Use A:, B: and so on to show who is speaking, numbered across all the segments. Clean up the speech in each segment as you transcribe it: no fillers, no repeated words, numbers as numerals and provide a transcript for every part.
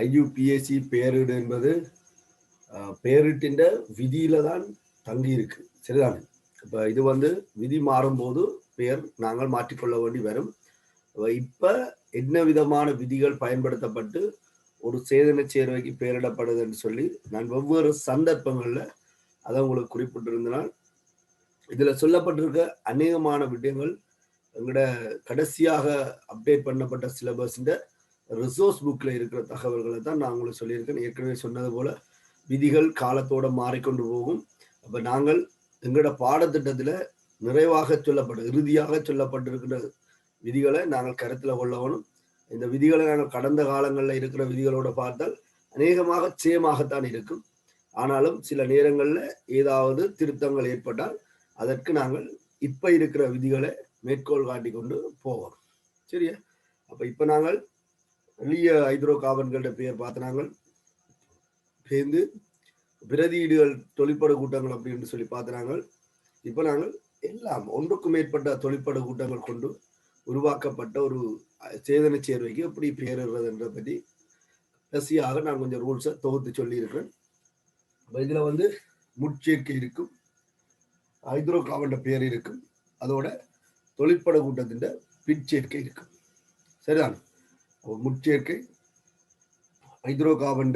A: IUPAC பேரிடு என்பது பேரிட்டின் விதியில தான் தங்கி இருக்கு. சரிதானே? இப்ப இது விதி மாறும்போது பெயர் நாங்கள் மாற்றிக்கொள்ள வேண்டி வரும். இப்ப என்ன விதமான விதிகள் பயன்படுத்தப்பட்டு ஒரு சேதன சேர்வைக்கு பெயரிடப்படுது என்று சொல்லி நான் வெவ்வேறு சந்தர்ப்பங்கள்ல அதை உங்களுக்கு குறிப்பிட்டிருந்தனால் இதுல சொல்லப்பட்டிருக்க அநேகமான விடயங்கள் எங்களோட கடைசியாக அப்டேட் பண்ணப்பட்ட சிலபஸ் ரிசோர்ஸ் புக்ல இருக்கிற தகவல்களை தான் நான் உங்களுக்கு சொல்லியிருக்கேன். ஏற்கனவே சொன்னது போல விதிகள் காலத்தோட மாறிக்கொண்டு போகும். அப்ப நாங்கள் எங்களோட பாடத்திட்டத்துல நிறைவாக இறுதியாக சொல்லப்பட்டிருக்கிற விதிகளை நாங்கள் கருத்துல கொள்ளணும். இந்த விதிகளை நாங்கள் கடந்த காலங்களில் இருக்கிற விதிகளோட பார்த்தால் அநேகமாக சேமாகத்தான் இருக்கும். ஆனாலும் சில நேரங்கள்ல ஏதாவது திருத்தங்கள் ஏற்பட்டால் அதற்கு நாங்கள் இப்ப இருக்கிற விதிகளை மேற்கோள் காட்டி கொண்டு போவோம். சரியா? அப்ப இப்ப நாங்கள் எளிய ஹைட்ரோ கார்பன்களோட பெயர் பார்த்து நாங்கள் சேர்ந்து பிரதியீடுகள் தொழிற்படு கூட்டங்கள் அப்படின்னு சொல்லி பார்த்து நாங்கள் இப்ப நாங்கள் எல்லாம் ஒன்றுக்கும் மேற்பட்ட தொழிற்படு கூட்டங்கள் கொண்டு உருவாக்கப்பட்ட ஒரு சேதன சேர்வைக்கு எப்படி பெயரிடுறதுன்ற பற்றி கடைசியாக நான் கொஞ்சம் ரூல்ஸை தொகுத்து சொல்லி இருக்கிறேன். இதுல முட்சேர்க்கை இருக்கும், ஹைட்ரோ கார்பன் பெயர் இருக்கும், அதோட தொழிற்பட கூட்டத்தின் பிற்சேர்க்கை இருக்கும். சரிதான்? முட்சேர்க்கை, ஹைட்ரோ கார்பன்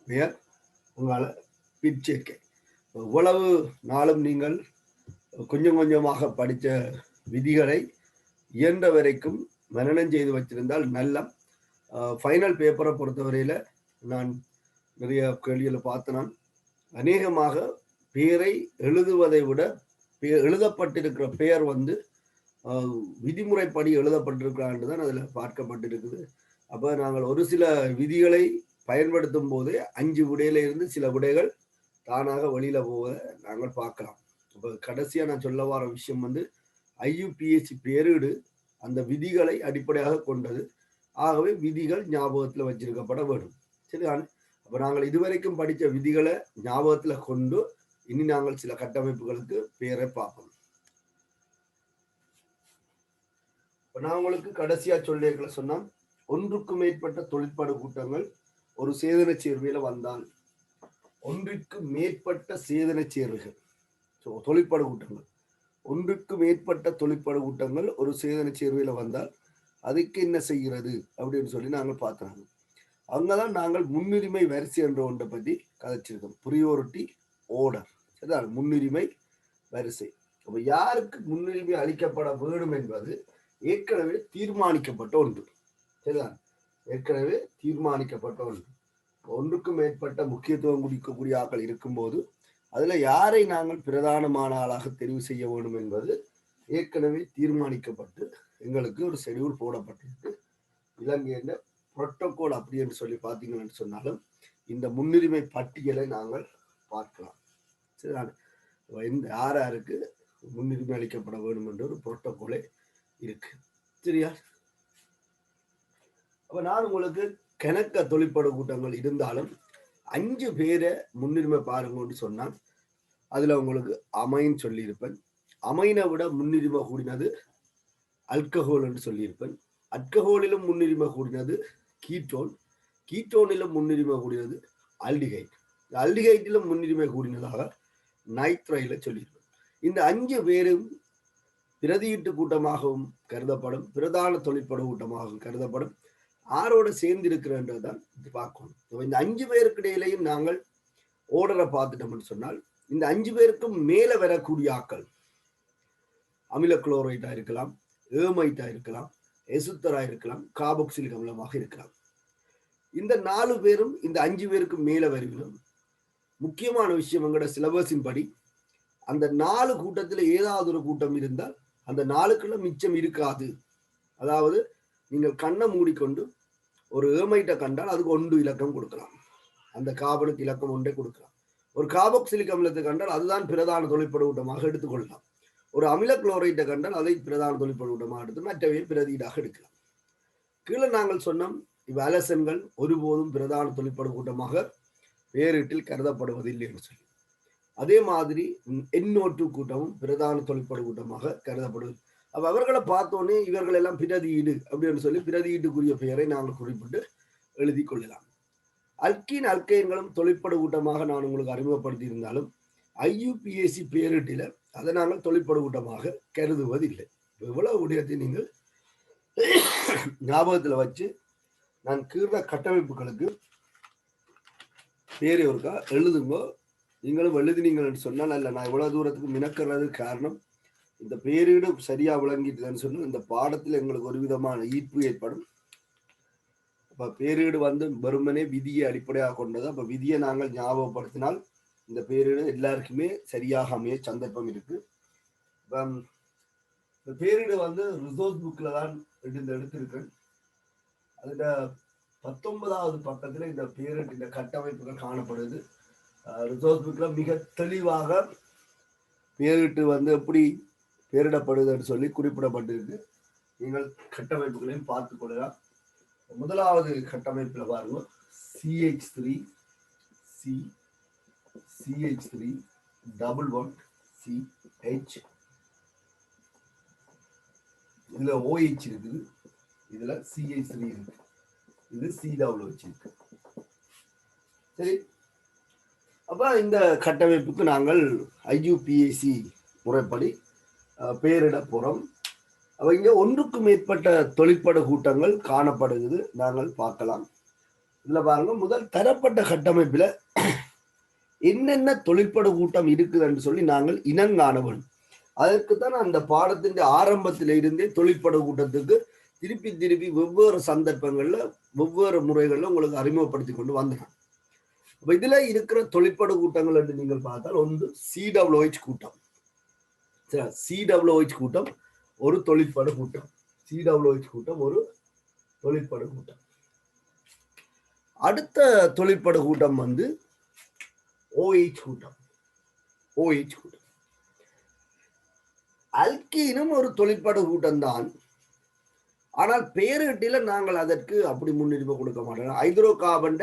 A: பெயர், உங்களால பிற்சேர்க்கை. இவ்வளவு நாளும் நீங்கள் கொஞ்சம் கொஞ்சமாக படித்த விதிகளை இயன்ற வரைக்கும் மனனம் செய்து வச்சிருந்தால் நல்ல. ஃபைனல் பேப்பரை பொறுத்தவரையில நான் நிறைய கேள்விகளை பார்த்தேன். அநேகமாக பெயரை எழுதுவதை விட எழுதப்பட்டிருக்கிற பெயர் விதிமுறைப்படி எழுதப்பட்டிருக்கிறான்னு தான் அதுல பார்க்கப்பட்டிருக்குது. அப்ப நாங்கள் ஒரு சில விதிகளை பயன்படுத்தும் போது 5 விடையில இருந்து சில விடைகள் தானாக வெளியில போவதை நாங்கள் பார்க்கலாம். இப்ப கடைசியா நான் சொல்ல வர விஷயம் ஐயுபிஎஸ்சி பேரிடு அந்த விதிகளை அடிப்படையாக கொண்டது. ஆகவே விதிகள் ஞாபகத்துல வச்சிருக்கப்பட வேண்டும். சரிதானே? அப்ப நாங்கள் இதுவரைக்கும் படித்த விதிகளை ஞாபகத்துல கொண்டு இனி நாங்கள் சில கட்டமைப்புகளுக்கு பெயரை பார்ப்போம். இப்ப நான் உங்களுக்கு கடைசியா சொல்லியிருக்கல சொன்னா, ஒன்றுக்கு மேற்பட்ட தொழிற்படு கூட்டங்கள் ஒரு சேதன சேர்வையில வந்தால், ஒன்றுக்கு மேற்பட்ட சேதன சேர்வுகள் தொழிற்படு கூட்டங்கள், ஒன்றுக்கு மேற்பட்ட தொழிற்படு கூட்டங்கள் ஒரு சேதன சேர்வையில வந்தால் அதுக்கு என்ன செய்கிறது அப்படின்னு சொல்லி நாங்கள் பார்க்கிறாங்க. அங்கதான் நாங்கள் முன்னுரிமை வரிசை என்ற ஒன்றை பற்றி கதைச்சிருக்கோம். Priority order. சரிதான்? முன்னுரிமை வரிசை. அப்ப யாருக்கு முன்னுரிமை அளிக்கப்பட வேண்டும் என்பது ஏற்கனவே தீர்மானிக்கப்பட்ட ஒன்று. சரிதான்? ஏற்கனவே தீர்மானிக்கப்பட்ட ஒன்று. ஒன்றுக்கும் மேற்பட்ட முக்கியத்துவம் குடிக்கக்கூடிய ஆட்கள் இருக்கும்போது அதுல யாரை நாங்கள் பிரதானமான ஆளாக தெரிவு செய்ய வேண்டும் என்பது ஏற்கனவே தீர்மானிக்கப்பட்டு எங்களுக்கு ஒரு ஷெடியூல் போடப்பட்டிருக்கு. இலங்கையின் புரோட்டோகால் அப்படி என்று சொல்லி பார்த்தீங்கன்னு சொன்னாலும் இந்த முன்னுரிமை பட்டியலை நாங்கள் பார்க்கலாம். சரிதான்? யார் யாருக்கு முன்னுரிமை அளிக்கப்பட வேண்டும் என்ற ஒரு புரோட்டோகாலே இருக்கு. சரியா? அப்ப நான் உங்களுக்கு கணக்க தொழிற்படு கூட்டங்கள் இருந்தாலும் 5 பேரை முன்னுரிமை பாருங்கன்னு சொன்னால் அதுல உங்களுக்கு அமைன்னு சொல்லியிருப்பேன். அமைனை விட முன்னுரிமை கூடினது அல்கஹோல் என்று சொல்லியிருப்பேன். அல்கஹோலிலும் முன்னுரிமை கூடினது கீட்டோன், கீட்டோனிலும் முன்னுரிமை கூடினது ஆல்டிகைட், ஆல்டிகைட்டிலும் முன்னுரிமை கூடினதாக நைட்ரைல சொல்லியிருப்பேன். இந்த 5 பேரும் பிரதியீட்டு கூட்டமாகவும் கருதப்படும், பிரதான தொழிற்படு கூட்டமாகவும் கருதப்படும். ஆரோட சேர்ந்து இருக்கிறன்றதுதான் பார்க்கணும். இந்த 5 பேருக்கு இடையிலையும் நாங்கள் ஓர்டரை பார்த்துட்டோம்னு சொன்னால் இந்த 5 பேருக்கும் மேல வரக்கூடிய ஆக்கள் அமில குளோரைடா இருக்கலாம், ஏமைட்டா இருக்கலாம், எசுத்தரா இருக்கலாம், கார்பாக்சிலிக் அமிலமாக இருக்கலாம். இந்த 4 பேரும் இந்த 5 பேருக்கு மேல வருகிறோம். முக்கியமான விஷயம் எங்களோட சிலபஸின் படி அந்த 4 கூட்டத்தில் ஏதாவது ஒரு கூட்டம் இருந்தால் அந்த 4க்குள்ள மிச்சம் இருக்காது. அதாவது நீங்கள் கண்ணை மூடிக்கொண்டு ஒரு ஏமைட்டை கண்டால் அதுக்கு 1 இலக்கம் கொடுக்கலாம், அந்த கார்பனுக்கு இலக்கம் 1 கொடுக்கலாம். ஒரு கார்பாக்சிலிக் அமிலத்தை கண்டால் அதுதான் பிரதான தொழிற்படு கூட்டமாக எடுத்துக்கொள்ளலாம். ஒரு அமில குளோரைட்டை கண்டால் அதை பிரதான தொழிற்படு கூட்டமாக எடுத்து மற்றவை பிரதியீடாக எடுக்கலாம். கீழே நாங்கள் சொன்னோம் இவ் அலசன்கள் ஒருபோதும் பிரதான தொழிற்படு கூட்டமாக பேரிட்டில் கருதப்படுவதில்லை என்று சொல்லி. அதே மாதிரி NO2 கூட்டமும் பிரதான தொழிற்படு கூட்டமாக கருதப்படுவது. அப்ப அவர்களை பார்த்தோன்னே இவர்கள் எல்லாம் பிரதியீடு அப்படின்னு சொல்லி பிரதியீட்டுக்குரிய பெயரை நாங்கள் குறிப்பிட்டு எழுதி கொள்ளலாம். அல்கீன் அல்கைன்களும் தொழிற்படு கூட்டமாக நான் உங்களுக்கு அறிமுகப்படுத்தி இருந்தாலும் IUPAC பேரிட்டில அதை நாங்கள் தொழிற்படு கூட்டமாக கருதுவதில்லை. இவ்வளவு விடயத்தை நீங்கள் ஞாபகத்தில் வச்சு நான் கீழ கட்டமைப்புகளுக்கு பேர் ஒருக்கா எழுதுங்கோ. நீங்களும் எழுதினீங்கன்னு சொன்னால் அல்ல, நான் இவ்வளவு தூரத்துக்கு மினக்கிறது காரணம் இந்த பேரீடு சரியா விளங்கிட்டுன்னு சொன்னால் இந்த பாடத்தில் எங்களுக்கு ஒரு விதமான ஈர்ப்பு ஏற்படும். அப்ப பேரீடு வெறுமனே விதியை அடிப்படையாக கொண்டது. அப்ப விதியை நாங்கள் ஞாபகப்படுத்தினால் இந்த பேரீடு எல்லாருக்குமே சரியாக அமைய சந்தர்ப்பம் இருக்கு. இந்த பேரீடு ரிசோர்ஸ் புக்ல தான் எடுத்திருக்கேன். அதுல 19வது பக்கத்துல இந்த பேரீடு இந்த கட்டமைப்புகள் காணப்படுது. ரிசோர்ஸ் புக்ல மிக தெளிவாக பேரிட்டு எப்படி பேரிடப்படுதுன்னு சொல்லி குறிப்பிடப்பட்டிருக்கு. நீங்கள் கட்டமைப்புகளையும் பார்த்துக் கொள்ளலாம். முதலாவது கட்டமைப்புல பாருங்க, CH3 C CH3 double one CH, இதுல OH இருக்குது, இதுல CH3 இருக்கு, இது COH இருக்கு. சரி, அப்ப இந்த கட்டமைப்புக்கு நாங்கள் IUPAC முறைப்படி பெயரிட போறோம். அப்ப இங்க ஒன்றுக்கு மேற்பட்ட தொழிற்படு கூட்டங்கள் காணப்படுகிறது, நாங்கள் பார்க்கலாம். இதுல பாருங்க, முதல் தரப்பட்ட கட்டமைப்புல என்னென்ன தொழிற்படு கூட்டம் இருக்குதுன்னு சொல்லி நாங்கள் இனங்காண வேண்டும். அதற்குத்தான் அந்த பாடத்தின் ஆரம்பத்தில இருந்தே தொழிற்படு கூட்டத்துக்கு திருப்பி திருப்பி வெவ்வேறு சந்தர்ப்பங்கள்ல வெவ்வேறு முறைகள்ல உங்களுக்கு அறிமுகப்படுத்தி கொண்டு வந்தேன். அப்ப இதுல இருக்கிற தொழிற்படு கூட்டங்கள் என்று நீங்கள் பார்த்தால் ஒன்று COOH கூட்டம். COOH கூட்டம் ஒரு தொழிற்படு கூட்டம். COOH கூட்டம் ஒரு தொழிற்படு கூட்டம். அடுத்த தொழிற்படு கூட்டம் OH கூட்டம். OH கூட்டம் அல்கீனும் ஒரு தொழிற்படு கூட்டம் தான். ஆனால் பேரிட்டில நாங்கள் அதற்கு அப்படி முன்னுரிமை கொடுக்க மாட்டோம். ஹைட்ரோ கார்பன்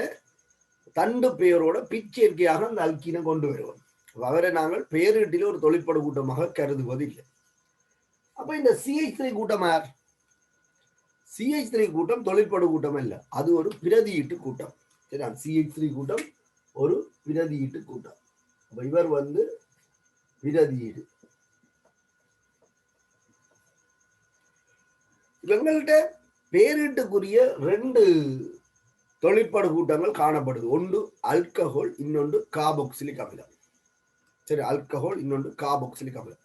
A: தண்டு பெயரோட பிச்சேர்க்கையாக அந்த அல்கீனை கொண்டு வருவோம். அவரை நாங்கள் பேரிட்டில ஒரு தொழிற்படு கூட்டமாக கருதுவதில்லை. அப்ப இந்த CH3 கூட்டம் யார்? CH3 கூட்டம் தொழிற்படு கூட்டம் இல்ல, அது ஒரு பிரதியீட்டு கூட்டம். சரி, CH3 கூட்டம் ஒரு பிரதியீட்டு கூட்டம். அப்ப இவர் பிரதியீடு. இவங்கள்ட்ட பேரிட்டுக்குரிய 2 தொழிற்படு கூட்டங்கள் காணப்படுது. ஒன்று ஆல்கஹால், இன்னொன்று கார்பாக்சிலிக் அமிலம். சரி, ஆல்கஹால், இன்னொன்று கார்பாக்சிலிக் அமிலம்.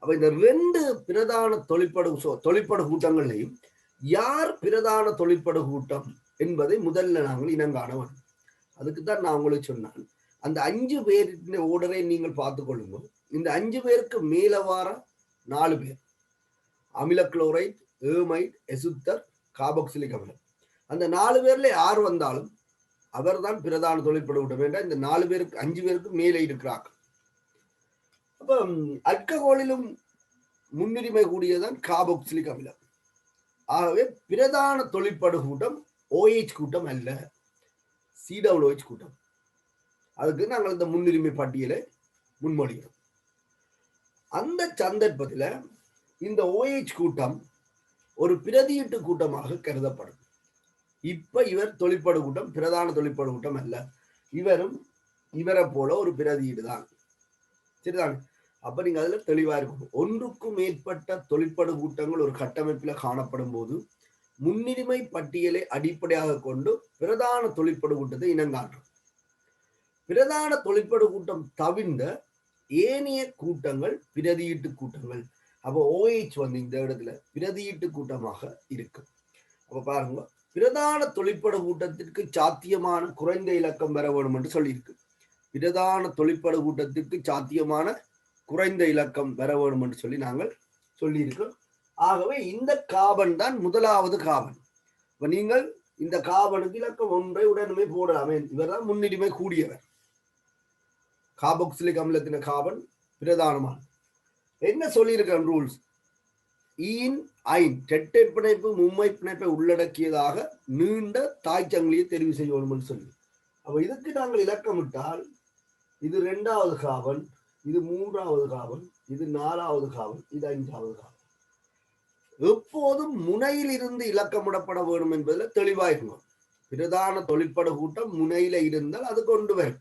A: அப்ப இந்த 2 பிரதான தொழிற்படு கூட்டங்களையும் யார் பிரதான தொழிற்படு கூட்டம் என்பதை முதல்ல நாங்கள் இனங்காண வேண்டும். அதுக்குத்தான் நான் உங்களுக்கு சொன்னேன், அந்த 5 பேரின் ஓர்டரை நீங்கள் பார்த்துக் கொள்ளுங்க. இந்த 5 பேருக்கு மேல வார 4 பேர் அமில குளோரைட், ஏமைட், எசுத்தர், கார்பாக்சிலிக் அமிலம். அந்த 4 பேர்ல யார் வந்தாலும் அவர் தான் பிரதான தொழிற்படு கூட்டம். வேண்டாம், இந்த 4 பேருக்கு 5 பேருக்கு மேலே இருக்கிறார்கள். அப்ப அல்கஹாலிலும் முன்னுரிமை கூடியதான் கார்பாக்சிலிக் அமிலம். ஆகவே பிரதான தொழிற்படு கூட்டம் OH கூட்டம் அல்ல, COOH கூட்டம். அதுக்கு நாங்கள் இந்த முன்னுரிமை பட்டியலை முன்மொழிகிறோம். அந்த சந்தர்ப்பத்தில் இந்த OH கூட்டம் ஒரு பிரதியீட்டு கூட்டமாக கருதப்படும். இப்ப இவர் தொழிற்படு கூட்டம், பிரதான தொழிற்படு கூட்டம் அல்ல, இவரும் இவரை போல ஒரு பிரதியீடு தான். சரிதான்? அப்ப நீங்க அதுல தெளிவா இருக்கணும். ஒன்றுக்கும் மேற்பட்ட தொழிற்படு கூட்டங்கள் ஒரு கட்டமைப்புல காணப்படும் போது முன்னுரிமை பட்டியலை அடிப்படையாக கொண்டு பிரதான தொழிற்படு கூட்டத்தை இனங்காணும். பிரதான தொழிற்படு கூட்டம் தவிர்ந்த ஏனைய கூட்டங்கள் பிரதியீட்டு கூட்டங்கள். அப்ப OH இந்த இடத்துல பிரதியீட்டு கூட்டமாக இருக்கு. அப்ப பாருங்க, பிரதான தொழிற்படு கூட்டத்திற்கு சாத்தியமான குறைந்த இலக்கம் பெற வேண்டும் என்று சொல்லியிருக்கு. பிரதான தொழிற்படு கூட்டத்திற்கு சாத்தியமான குறைந்த இலக்கம் பெற வேண்டும் என்று சொல்லி நாங்கள் சொல்லியிருக்கோம். ஆகவே இந்த கார்பன் தான் முதலாவது கார்பன். இப்ப நீங்கள் இந்த கார்பனுக்கு இலக்கம் 1 உடனே போடலாமே. இவர் தான் முன்னுரிமை கூடியவர். கார்பாக்சிலிக் அமிலத்தின கார்பன் பிரதானமான என்ன சொல்லியிருக்க ரூல்ஸ்? ஈன் ஐன் இரட்டை பிணைப்பு மும்மை பிணைப்பை உள்ளடக்கியதாக நீண்ட தாய்ச்சங்கிலியை தெரிவு செய்ய வேண்டும் சொல்லி. அப்ப இதுக்கு நாங்கள் இலக்கமிட்டால் இது 2வது கார்பன், இது 3வது கார்பன், இது 4வது கார்பன், இது 5வது கார்பன். எப்போதும் முனையில் இருந்து இலக்கமிடப்பட வேண்டும் என்பதில் தெளிவாயிருக்கும். பிரதான தொழிற்படு கூட்டம் முனையில இருந்தால் அது கொண்டு வரும்.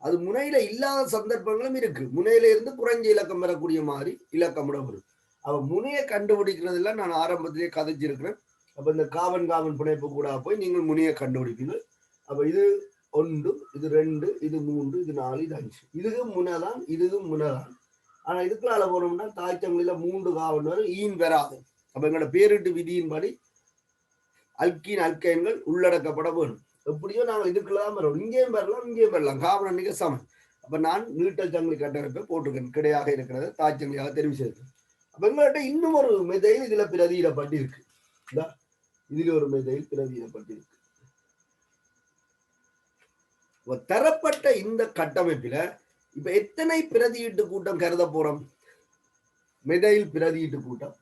A: அது முனையில இல்லாத சந்தர்ப்பங்களும் இருக்கு. முனையில இருந்து குறைஞ்ச இலக்கம் பெறக்கூடிய மாதிரி இலக்கமிட வரும். அவ முனையை கண்டுபிடிக்கிறதுல நான் ஆரம்பத்திலேயே கதைச்சிருக்கிறேன். அப்ப இந்த காவன் காவன் பிணைப்பு கூட போய் நீங்கள் முனையை கண்டுபிடிப்பீங்க. அப்ப இது 1, இது 2, இது 3, இது 4, இது 5. இதுவும் முனைதான், இதுவும் முனைதான். ஆனா இதுக்குள்ள போனோம்னா தாய்ச்சங்களில 3 காவன் வரும், ஈன் வராது. அப்ப எங்களோட பேரிட்டு விதியின்படி அல்கீன் அல்கைன்கள் உள்ளடக்கப்பட வேணும். எப்படியோ நாங்கள் இதுக்குள்ளதான் வரோம். இங்கேயும் வரலாம், இங்கேயும் வரலாம். காவன் அன்னைக்கு சமன். அப்ப நான் நீட்டல் சங்கிலி கட்டமைப்பை போட்டிருக்கேன். கிடையாக இருக்கிறத தாய்ச்சங்கிலியாக தெரிவு செய்திருக்கேன். அப்ப எங்கள்கிட்ட இன்னும் ஒரு மெதையில் இதுல பிரதியிடப்பட்டிருக்கு. இதுல ஒரு மெதையில் பிரதியிடப்பட்டிருக்கு. தரப்பட்ட இந்த கட்டமைப்பில இப்ப எத்தனை பிரதியீட்டு கூட்டம் கருத போறோம்? மெதையில் பிரதியீட்டு கூட்டம்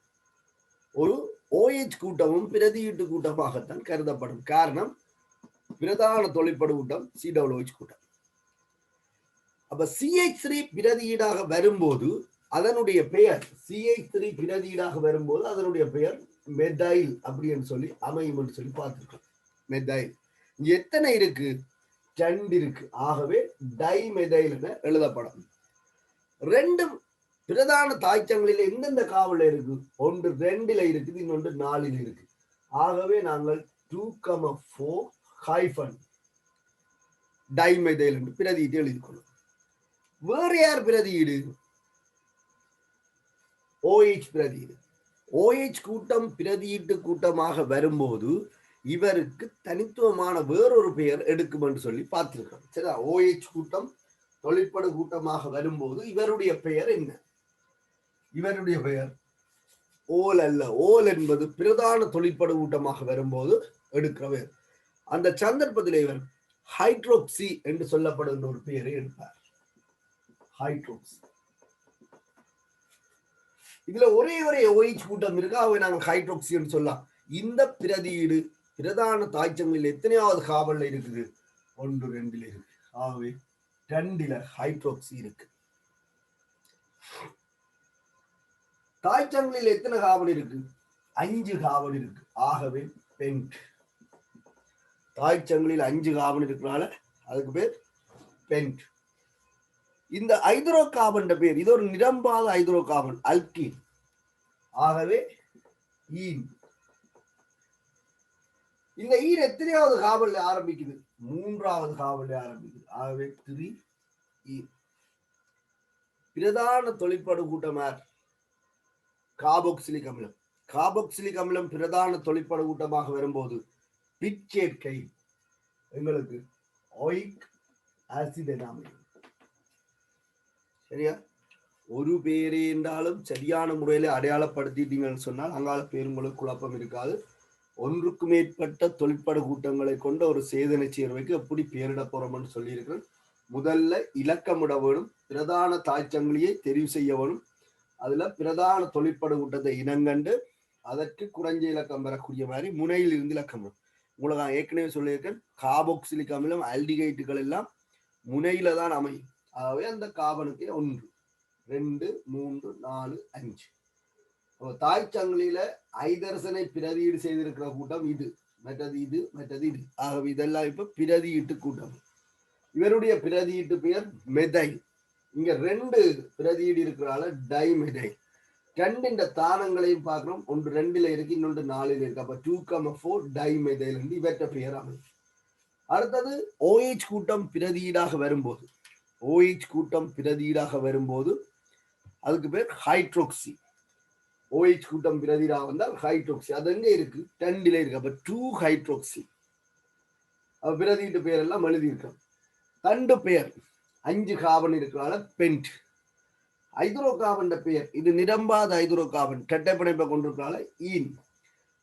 A: ஒரு OH கூட்டமும் பிரதியீட்டு கூட்டமாகத்தான் கருதப்படும். காரணம் பிரதான தொழிற்படு கூட்டம் COOH கூட்டம். அப்ப CH3 பிரதியீடாக வரும்போது அதனுடைய பெயர் CH3 பிரதியீடாக வரும்போது அதனுடைய பெயர் மெதைல் அப்படின்னு சொல்லி அமையும் என்று சொல்லி பார்த்திருக்கோம். மெதைல் இங்க எத்தனை இருக்கு? 2 இருக்கு. ஆகவே டைமெதைல் என எழுதப்படும். 2 பிரதான தாய்ச்சங்களில் எந்தெந்த காவல இருக்கு? ஒன்று 2ல இருக்குது, இன்னொன்று 4ல இருக்கு. ஆகவே நாங்கள் 2,4 ஹைபன் டைமெதைல் என்று பிரதியிட்டு எழுதிக்கொள்ளும். வேறு யார் பிரதியீடு? OH பிரதியீடு. OH கூட்டம் பிரதியீட்டு கூட்டமாக வரும்போது இவருக்கு தனித்துவமான வேறொரு பெயர் எடுக்கும் என்று சொல்லி பார்த்திருக்கோம். சரியா? OH கூட்டம் தொழிற்படு கூட்டமாக வரும்போது இவருடைய பெயர் என்ன? இவருடைய பெயர் ஓல் அல்ல. ஓல் என்பது பிரதான தொழிற்படு கூட்டமாக வரும்போது எடுக்கிற பெயர். அந்த சந்தர்ப்பத்தில் இவர் ஹைட்ரோக்சி என்று சொல்லப்படுகின்ற ஒரு பெயரை எடுப்பார். ஹைட்ரோக்சி. இதுல ஒரே OH கூட்டம் இருக்கு. அவை நாங்கள் ஹைட்ரோக்சி என்று சொல்லலாம். இந்த பிரதியீடு பிரதான தாய்ச்சங்களில் எத்தனையாவது காவல்ல இருக்குது? 1, 2ல இருக்கு. ஆகவே 2ல ஹைட்ரோக்சி இருக்கு. தாய்ச்சங்களில் எத்தனை காவல் இருக்கு? 5 காவல் இருக்கு. ஆகவே பென்ட். தாய்ச்சங்களில் 5 காவல் இருக்கிறனால அதுக்கு பேர் பென்ட். இந்த ஐதரோ கார்பன் பேர், இது ஒரு நிரம்பாத ஐதரோ கார்பன், அல்கீன். ஆகவே ஈன். இந்த ஈன் எத்தனையாவது காவல்ல ஆரம்பிக்குது? 3வது காவல்ல ஆரம்பிக்குது. ஆகவே 3 ஈன். பிரதான தொழிற்படு கூட்டமார் கார்பாக்சிலிக் அமிலம். கார்பாக்சிலிக் அமிலம் பிரதான தொழிற்படு கூட்டமாக வரும்போது பிற்சேர்க்கை எங்களுக்கு ஓயிக் ஆசிட் என அமையும். சரியா? ஒரு பேரே என்றாலும் சரியான முறையில அடையாளப்படுத்திட்டீங்கன்னு சொன்னால் அங்கால பேர் உங்களுக்கு குழப்பம் இருக்காது. ஒன்றுக்கு மேற்பட்ட தொழிற்படு கூட்டங்களை கொண்ட ஒரு சேதனை சேர்வைக்கு எப்படி பேரிட போறோம்னு சொல்லியிருக்கிறேன். முதல்ல இலக்கமிட வேணும். பிரதான தாய்ச்சங்கிலியை தெரிவு செய்ய வேணும். அதுல பிரதான தொழிற்படு கூட்டத்தை இனங்கண்டு அதற்கு குறைஞ்ச இலக்கம் பெறக்கூடிய மாதிரி முனையில் இருந்து இலக்கம். உங்களுக்கு நான் ஏற்கனவே சொல்லியிருக்கேன், கார்பாக்சிலிக் அமிலம் ஆல்டிகைட்டுகள் எல்லாம் முனையில தான் அமையும். ஆகவே அந்த கார்பனுக்கு 1, 2, 3, 4, 5. தாய்ச்சங்கிலியில ஐதரசனை பிரதியீடு செய்திருக்கிற கூட்டம் இது, மற்றது இது, மற்றது இது. ஆகவே இதெல்லாம் இப்ப பிரதியீட்டு கூட்டம். இவருடைய பிரதியீட்டு பெயர் மெதைல். இங்க 2 பிரதியீடு இருக்கிறால டைமெதைல். 2 தானங்களையும் பார்க்கிறோம். ஒன்று 2ல இருக்கு, இன்னொன்று 4ல இருக்கு. அப்ப 2,4 டைமெதைல் என்று இவற்ற பெயர் அமையும். அடுத்தது OH கூட்டம் பிரதியீடாக வரும்போது, OH கூட்டம் பிரதியீடாக வரும்போது அதுக்கு பேர் ஹைட்ரோக்சி. OH கூட்டம் பிரதியீடாக வந்தால் ஹைட்ரோக்சி. அது எங்க இருக்கு? 2ல இருக்கு. அப்ப 2 ஹைட்ரோக்சி. பிரதியீட்டு பெயர் எல்லாம் எழுதியிருக்கோம். தண்டு பெயர் 5 கார்பன் இருக்கிறால பென்ட். ஐதரோ கார்பன் பெயர் இது நிரம்பாத ஐதரோ கார்பன், கெட்ட பிணைப்பை கொண்டிருக்கிறால ஈன்.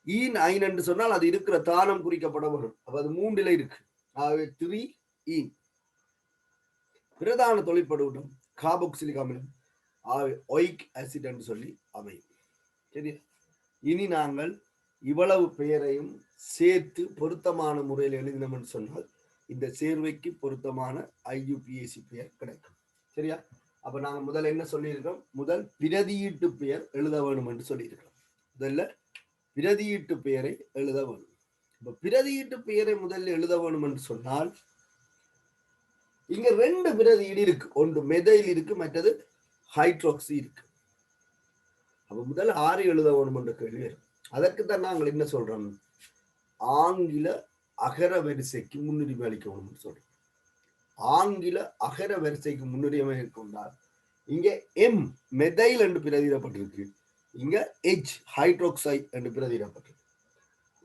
A: ஈன் ஐன் என்று சொன்னால் அது இருக்கிற தானம் குறிக்கப்பட வரும். அப்ப அது 3ல இருக்கு. ஆகவே 3 ஈன். பிரதான தொழிற்படுகூட்டம் கார்பாக்சிலிக் அமிலம், ஒயிக் ஆசிட் என்று சொல்லி அமையும். சரி, இனி நாங்கள் இவ்வளவு பெயரையும் சேர்த்து பொருத்தமான முறையில் எழுதினோம் என்று சொன்னால் இந்த சேர்வைக்கு பொருத்தமான IUPAC பெயர் கிடைக்கும். சரியா? அப்ப நாங்க முதல்ல என்ன சொல்லியிருக்கோம்? முதல் பிரதியீட்டு பெயர் எழுத வேணும் என்று சொல்லியிருக்கிறோம். முதல்ல பிரதியீட்டு பெயரை எழுத வேணும். இப்ப பிரதியீட்டு பெயரை முதல்ல எழுத வேணும் என்று சொன்னால் இங்க 2 பிரதியீடு இருக்கு. ஒன்று மெதைல் இருக்கு, மற்றது ஹைட்ராக்சி இருக்கு. அப்ப முதல்ல 6 எழுத வேணும் என்ற கேள்வி வரும். அதற்குத்தான் நாங்கள் என்ன சொல்றோம், ஆங்கில அகர வரிசைக்கு முன்னுரிமை அளிக்க வேணும்னு சொல்றோம். ஆங்கில அகர வரிசைக்கு முன்னுரிமை கொண்டால் இங்க எம் மெதைல் என்று பிரதியிடப்பட்டிருக்கு, இங்க எச் ஹைட்ரோக்சைட் என்று பிரதியிடப்பட்டிருக்கு.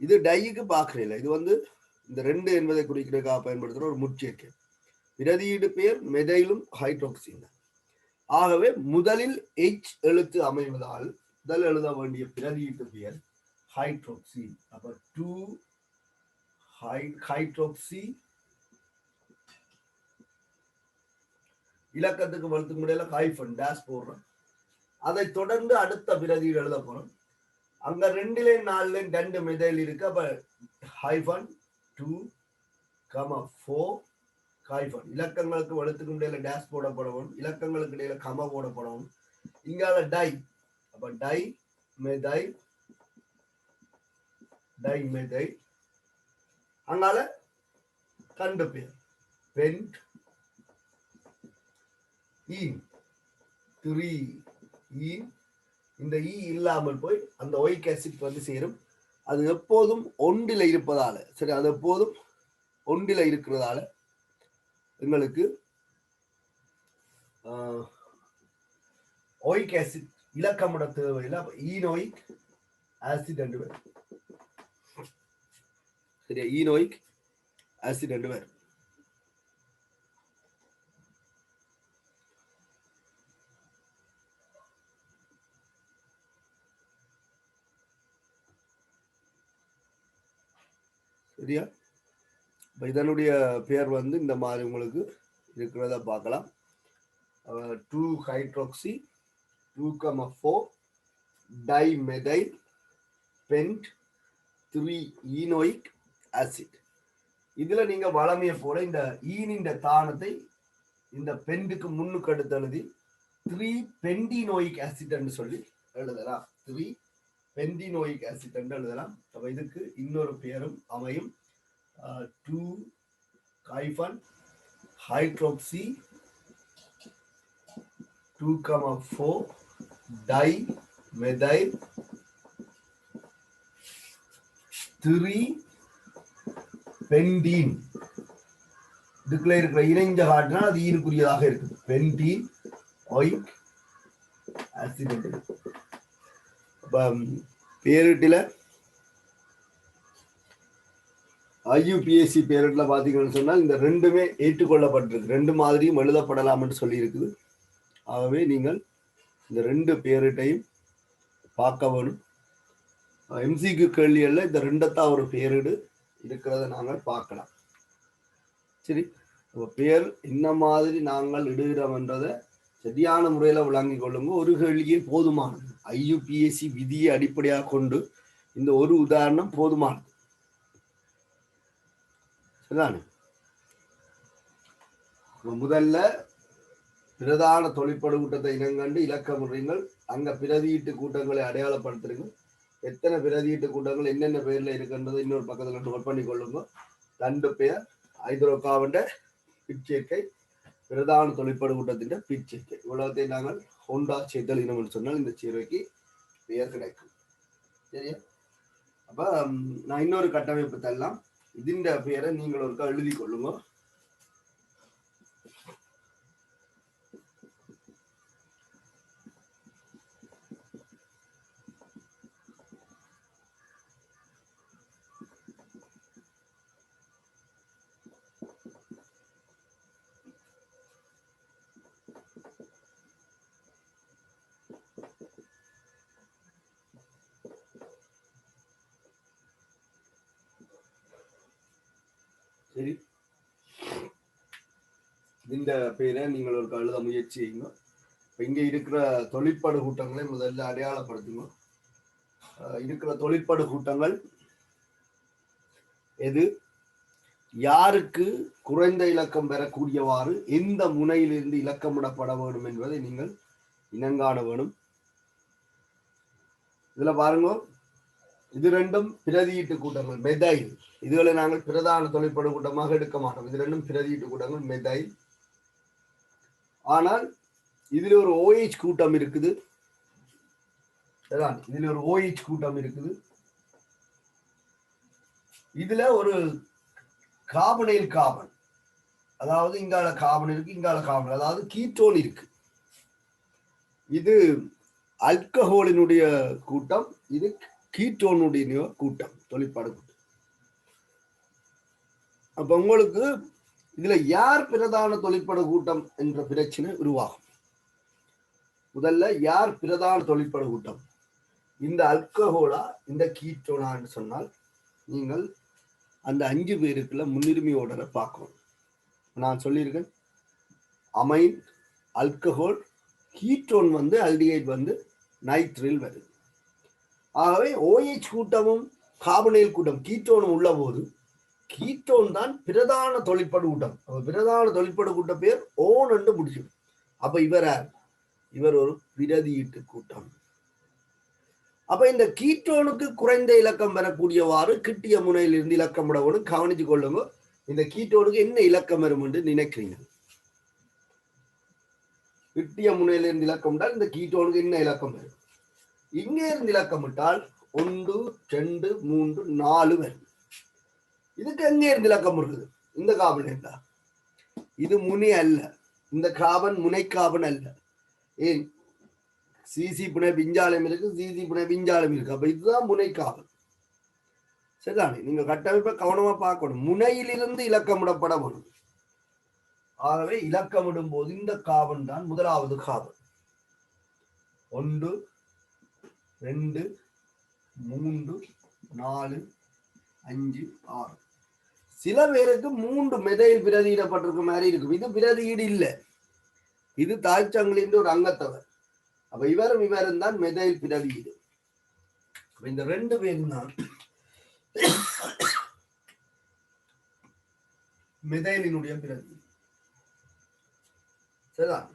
A: இது டைக்கு பார்க்கல, இது வந்து இந்த 2 என்பதை குறிக்கிறதுக்காக பயன்படுத்துற ஒரு முச்சேர்க்கை. பிரதியீடு பெயர் மெதைலும் ஹைட்ரோக்சின். ஆகவே முதலில் எச் எழுத்து அமைவதால் முதல் எழுத வேண்டிய பிரதியீட்டு பெயர் ஹைட்ரோக்சி. அப்ப 2 ஹைட்ரோக்சி. இலக்கத்துக்கு வளர்த்துக்கு முடியல ஹைஃபன் டேஷ் போடுறோம். அதை தொடர்ந்து அடுத்த பிரதியீடு எழுத போறோம். அங்க 2 4 2 மெதைல் இருக்கு. அப்ப ஹைஃபன் 2, 4 ஹைஃபன். இலக்கங்களுக்கு வளர்த்துக்கு முடியல டேஷ் போடப்படவும், இலக்கங்களுக்கு இடையில கம போடப்படவும். இங்கால டை, அப்ப டை மெதைல், டை மெதைல். அங்கால கண்டு பேர் பென்ட் ஈன் 3 ஈன். இந்த ஈ இல்லாமல் போய் அந்த ஒயிக் ஆசிட் வந்து சேரும். அது எப்போதும் ஒன்றில இருப்பதால, சரி, அது எப்போதும் ஒன்றில இருக்கிறதால எங்களுக்கு ஒயிக் ஆசிட் இலக்கமிட தேவையில்லை. ஈனோயிக் ஆசிட் ரெண்டு பேர், சரியா, ஈனோயிக் ஆசிட் ரெண்டு பேர். சரியா, இதனுடைய பேர் வந்து இந்த மாதிரி உங்களுக்கு இருக்கிறத பார்க்கலாம். 2 ஹைட்ரோக்சி 2,4 டைமெதைல் பென்ட் 3 ஈனோயிக் ஆசிட். இதுல நீங்க வளமையை போல இந்த ஈனின் தானத்தை இந்த பெண்டுக்கு முன்னுக்கு அடுத்து எழுதி 3 பெண்டினோயிக் ஆசிட் என்று சொல்லி எழுதலாம். 3 பெண்டினோயிக் ஆசிட் என்று எழுதலாம். அப்ப இதுக்கு இன்னொரு பேரும் அமையும். 2 ஹைட்ரோக்சி 2,4 டைமெதைல் 3 பெண்டீன். இதுக்குள்ள இருக்கிற இணைஞ்ச காட்டினா அது ஈனுக்குரியதாக இருக்கு. பெண்டீன் ஒயிக் ஆசிட். பேரிட்டில IUPAC பேரிட்ல பாத்தீங்கன்னு சொன்னா இந்த ரெண்டுமே ஏற்றுக்கொள்ளப்பட்டிருக்கு. 2 மாதிரியும் எழுதப்படலாம் என்று சொல்லி இருக்குது. ஆகவே நீங்கள் இந்த 2 பேரிட்டையும் பார்க்க வேணும். MCQ கேள்விகள்ல இந்த 2 ஒரு பேரிடு இருக்கிறத நாங்கள் பார்க்கலாம். சரி, பேர் என்ன மாதிரி நாங்கள் இடுகிறோம் என்றதை சரியான முறையில விளங்கி கொள்ளுங்க. ஒரு கேள்வியே போதுமானது. IUPAC விதியை அடிப்படையாக கொண்டு இந்த ஒரு உதாரணம் போதுமானது. சரிதானே? முதல்ல பிரதான தொழிற்படு கூட்டத்தை இனங்கண்டு இலக்க முறைகள், அங்க பிரதியீட்டு கூட்டங்களை அடையாளப்படுத்துறீங்க. எத்தனை பிரதியீட்டு கூட்டங்கள் என்னென்ன பேர்ல இருக்குன்றதை இன்னொரு பக்கத்துல நோட் பண்ணி கொள்ளுங்க. 2 பேர் ஹைட்ரோகார்பன் பிற்சேர்க்கை, பிரதான தொழிற்படு கூட்டத்தின் பிற்சேர்க்கை. இவ்வளவுத்தை நாங்கள் ஹோண்டா சேர்த்தல் இனம் என்று சொன்னால் இந்த சேர்வைக்கு பெயர் கிடைக்கும். சரியா? அப்ப நான் இன்னொரு கட்டமைப்பு தரலாம். ഇതിന്റെ പേര് നിങ്ങൾ ഒരു எழுதி கொள்ளுங்க. சரி, இந்த பேரை நீங்கள் ஒரு எழுத முயற்சி செய்யுங்க. இங்க இருக்கிற தொழிற்படு கூட்டங்களை முதல்ல அடையாளப்படுத்துங்க. இருக்கிற தொழிற்படு கூட்டங்கள் எது, யாருக்கு குறைந்த இலக்கம் பெறக்கூடியவாறு எந்த முனையிலிருந்து இலக்கமிடப்பட வேண்டும் என்பதை நீங்கள் இனங்காண வேணும். இதுல பாருங்க, இது ரெண்டும் பிரதியீட்டு கூட்டங்கள் மெதைல். இதுகளை நாங்கள் பிரதான தொழிற்படு கூட்டமாக எடுக்க மாட்டோம். இது ரெண்டும் பிரதியீட்டு கூட்டங்கள் மெதைல். ஆனால் இதுல ஒரு OH கூட்டம் இருக்குது. இதுல ஒரு OH கூட்டம் இருக்குது. இதுல ஒரு கார்பனைல் கார்பன், அதாவது இங்கால கார்பன் இருக்கு, இங்கால கார்பன், அதாவது கீட்டோன் இருக்கு. இது ஆல்கஹாலினுடைய கூட்டம், இது கீட்டோனுடைய கூட்டம், தொழிற்பாடு கூட்டம். அப்ப உங்களுக்கு இதுல யார் பிரதான தொழிற்படு கூட்டம் என்ற பிரச்சனை உருவாகும். முதல்ல யார் பிரதான தொழிற்படு கூட்டம், இந்த ஆல்கஹாலா இந்த கீட்டோனான்னு சொன்னால் நீங்கள் அந்த 5 பேருக்குள்ள முன்னுரிமையோட பார்க்கணும். நான் சொல்லியிருக்கேன் அமைன், ஆல்கஹால், கீட்டோன் வந்து ஆல்டிஹைட் வந்து நைட்ரில் வருது. ஆகவே OH கூட்டமும் கார்பனைல் கூட்டம் கீட்டோனும் உள்ள போது கீட்டோன் தான் பிரதான தொழிற்படு கூட்டம். பிரதான தொழிற்படு கூட்ட பேர் ஓன் என்று முடிச்சிடும். அப்ப இவர் ஒரு பிரதியீட்டு கூட்டம். அப்ப இந்த கீட்டோனுக்கு குறைந்த இலக்கம் பெறக்கூடியவாறு கிட்டிய முனையில் இருந்து இலக்கம் விடவும் கவனிச்சு கொள்ளுங்க. இந்த கீட்டோனுக்கு என்ன இலக்கம் வரும் என்று நினைக்கிறீங்க? கிட்டிய முனையில இருந்து இலக்கம் விட்டால் இந்த கீட்டோனுக்கு என்ன இலக்கம் வரும்? இங்கே இருந்து இலக்கம் விட்டால் 1, 2, 3, 4 வரும். இதுக்கு எங்கே இருந்து இலக்கம் இருக்குது? இந்த கார்பன் இருந்தா இது முனை அல்ல, இந்த கார்பன் முனை கார்பன் அல்ல. ஏன் சிசி புனை பிஞ்சாலம் இருக்கு, சிசி புனை பிஞ்சாலம் இருக்கு. அப்ப இதுதான் முனை கார்பன். சரிதானே? நீங்க கட்டமைப்பை கவனமா பார்க்கணும். முனையிலிருந்து இலக்கமிடப்பட வேணும். ஆகவே இலக்கமிடும் போது இந்த கார்பன் தான் முதலாவது கார்பன். 1, 2, 3, 4, 5, 6. சில பேருக்கு 3 மெதைல் பிரதியிடப்பட்டிருக்க மாதிரி இருக்கும். இது பிரதியீடு இல்லை, இது தாய்ச்சங்கிலின் ஒரு அங்கத்தவர். அப்ப இவரும் தான் மெதைல் பிரதியீடு. இந்த 2 பேரும் தான் மெதைலினுடைய பிரதியீடு. சரிதான்?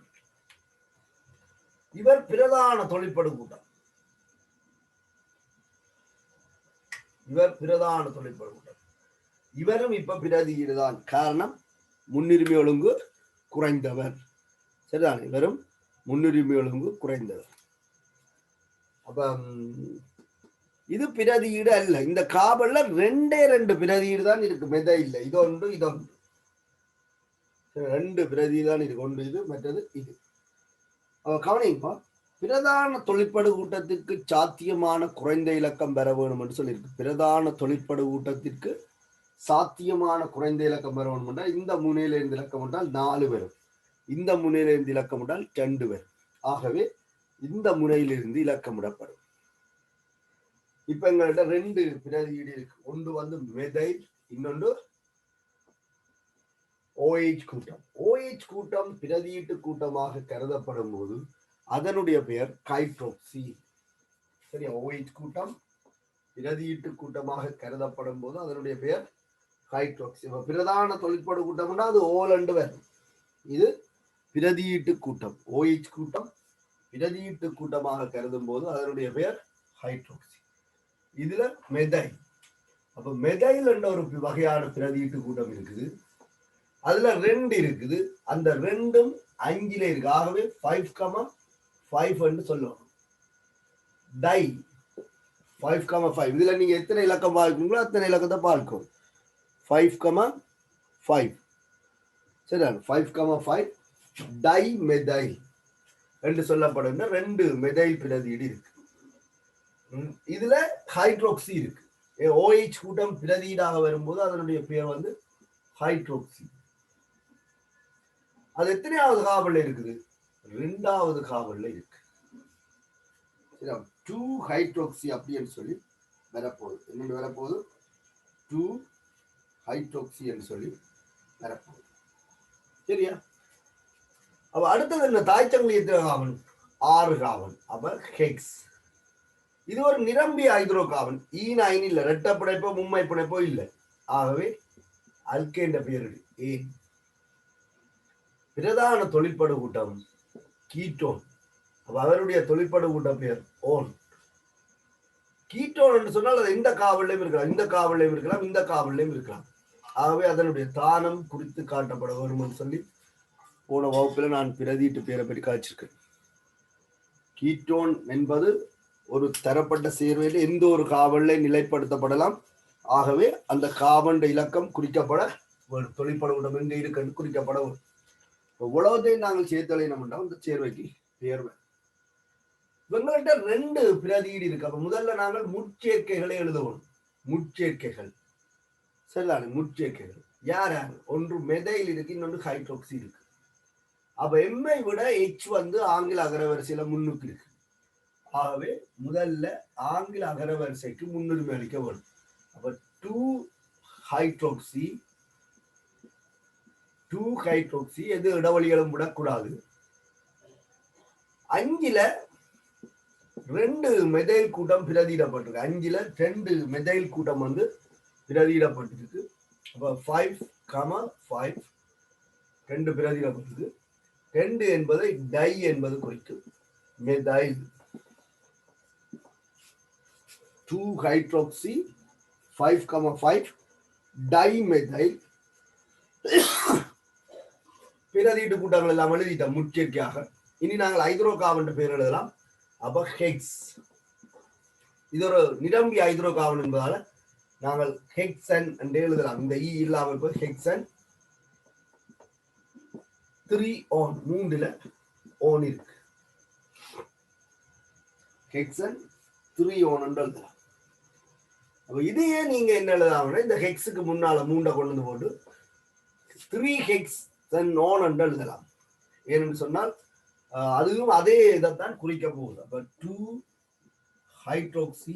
A: இவர் பிரதான தொழிற்படு கூட்டம். இவரும் இப்ப பிரதியீடுதான். காரணம் முன்னுரிமை ஒழுங்கு குறைந்தவர். சரிதான்? இவரும் முன்னுரிமை ஒழுங்கு குறைந்தவர். அப்ப இது பிரதியீடு அல்ல. இந்த கார்பன்ல 2 பிரதியீடு தான் இருக்கு, மெதை இல்லை. இதொன்று 2 பிரதியீடு தான் இருக்கு. ஒன்று இது, மற்றது இது. கவனிப்பா, பிரதான தொழிற்படு கூட்டத்திற்கு சாத்தியமான குறைந்த இலக்கம் பெற வேணும் என்று சொல்லியிருக்கு. பிரதான தொழிற்படு கூட்டத்திற்கு சாத்தியமான குறைந்த இலக்கம் பெற வேணும் என்றால் இந்த முனையில இருந்து இலக்கம் என்றால் 4 வரும், இந்த முனையில இருந்து இலக்கம் என்றால் 2 வரும். ஆகவே இந்த முனையிலிருந்து இலக்கமிடப்படும். இப்ப எங்கள்கிட்ட 2 பிரதியீடு இருக்கு. ஒன்று வந்து மெதைல், இன்னொன்று OH கூட்டம். OH கூட்டம் பிரதியீட்டு கூட்டமாக கருதப்படும் போது அதனுடைய பெயர் ஹைட்ரோக்சி. சரியா? OH கூட்டம் பிரதியீட்டு கூட்டமாக கருதப்படும் போது அதனுடைய பெயர் ஹைட்ரோக்சி. பிரதான தொழிற்படு கூட்டம் அது ஓலண்டு வரும். இது பிரதியீட்டு கூட்டம். OH கூட்டம் பிரதியீட்டு கூட்டமாக கருதும் போது அதனுடைய பெயர் ஹைட்ரோக்சி. இதுல மெதைல். அப்ப மெதைல் என்ற ஒரு வகையான பிரதியீட்டு கூட்டம் இருக்குது. அதுல 2 இருக்குது. அந்த 2ம் 5ல இருக்கு. ஆகவே 5,5 என்று சொல்லணும். டை 5,5. இதுல நீங்க எத்தனை இலக்கம் பார்க்கீங்களோ அத்தனை இலக்கத்தை பார்க்கும். 5,5. சரிதான்? 5,5 டை மெதைல் என்று சொல்லப்படும் 2 மெதைல் பிரதியீடு இருக்கு. இதுல ஹைட்ரோக்சி இருக்கு. OH கூட்டம் பிரதியீடாக வரும்போது அதனுடைய பெயர் வந்து ஹைட்ரோக்சி. அது எத்தனையாவது கார்பன்ல இருக்குது? 2வது கார்பன்ல இருக்கு. 2 ஹைட்ரோக்சி அப்படின்னு சொல்லி வரப்போகுது. என்ன வரப்போகுது? 2 ஹைட்ரோக்சி என்று சொல்லி வரப்போகுது. சரியா? அப்ப அடுத்தது என்ன? தாய்ச்சங்கிலி எத்தனை கார்பன்? 6 கார்பன். அப்ப ஹெக்ஸ். இது ஒரு நிரம்பிய ஹைட்ரோ கார்பன். ஈனைன் இல்ல, இரட்டை பிணைப்போ மும்மை பிணைப்போ இல்லை. ஆகவே அல்கேன் பெயர் ஏன். பிரதான தொழிற்படு கூட்டம் கீட்டோன். அவருடைய தொழிற்படு கூட்ட பெயர் ஓன். கீட்டோன் என்று சொன்னால் அது எந்த காவல்லையும் இருக்கலாம், இந்த காவல்லையும் இருக்கலாம், இந்த காவல்லையும் இருக்கலாம். ஆகவே அதனுடைய தானம் குறித்து காட்டப்பட வேண்டும் சொல்லி போன வகுப்புல நான் பிரதிட்டு பேரை பற்றி காய்ச்சிருக்கேன். கீட்டோன் என்பது ஒரு தரப்பட்ட சேர்வையில் எந்த ஒரு காவல்ல நிலைப்படுத்தப்படலாம். ஆகவே அந்த காவண்ட இலக்கம் குறிக்கப்பட தொழிற்பட விடம் எங்க இருக்குன்னு குறிக்கப்பட வேண்டும். உலகத்தையும் நாங்கள் சேர்த்தலைனோம்னா அந்த சேர்வைக்கு தேர்வை இவங்கள்ட்ட 2 பிரதியீடு இருக்கு. அப்ப முதல்ல நாங்கள் முற்சேர்க்கைகளை எழுதுவோம். முற்சேர்க்கைகள் சரிதானே? முற்சேர்க்கைகள் யார் யார்? ஒன்று மெதைல் இருக்கு, இன்னொன்று ஹைட்ரோக்சி இருக்கு. அப்ப எம்ஐ விட எச் வந்து ஆங்கில அகரவரிசையில முன்னுக்கு இருக்கு. ஆகவே முதல்ல ஆங்கில அகரவரிசைக்கு முன்னுரிமை அளிக்க வேண்டும். அப்ப 2 ஹைட்ரோக்சி எது இடைவெளிகளும் விடக்கூடாது. 5ல 2 மெதைல் கூட்டம் பிரதியிடப்பட்டிருக்கு. 5ல 2 மெதைல் கூட்டம் வந்து பிரதியிடப்பட்டிருக்கு. அப்ப 5,5 2 பிரதியிடப்பட்டிருக்கு. 2 என்பதை டை என்பது குறிக்கும். Methyl 2 hydroxy 5,5 di methyl. பிரதியீட்டு கூட்டங்கள் எல்லாம் எழுதிட்டோம் முக்கியக்காக. இனி நாங்கள் ஹைட்ரோ கார்பன் பேர் எழுதலாம். அப்ப ஹெக்ஸ் இது ஒரு நிரம்பி ஹைட்ரோ கார்பன் என்பதால நாங்கள் ஹெக்சன் என்று எழுதலாம். இந்த இ இல்லாமல் ஹெக்சன் 3 on 3ல on இருக்கு. ஹெக்சன் 3 on என்று எழுதலாம். அப்ப இதையே நீங்க என்ன எழுதலாம்னா இந்த ஹெக்ஸுக்கு முன்னால 3 கொண்டு வந்து போட்டு 3 ஹெக்சன் on என்று எழுதலாம். ஏன்னு சொன்னால் அதுவும் அதே இதைத்தான் குறிக்க போகுது. அப்ப 2 ஹைட்ரோக்சி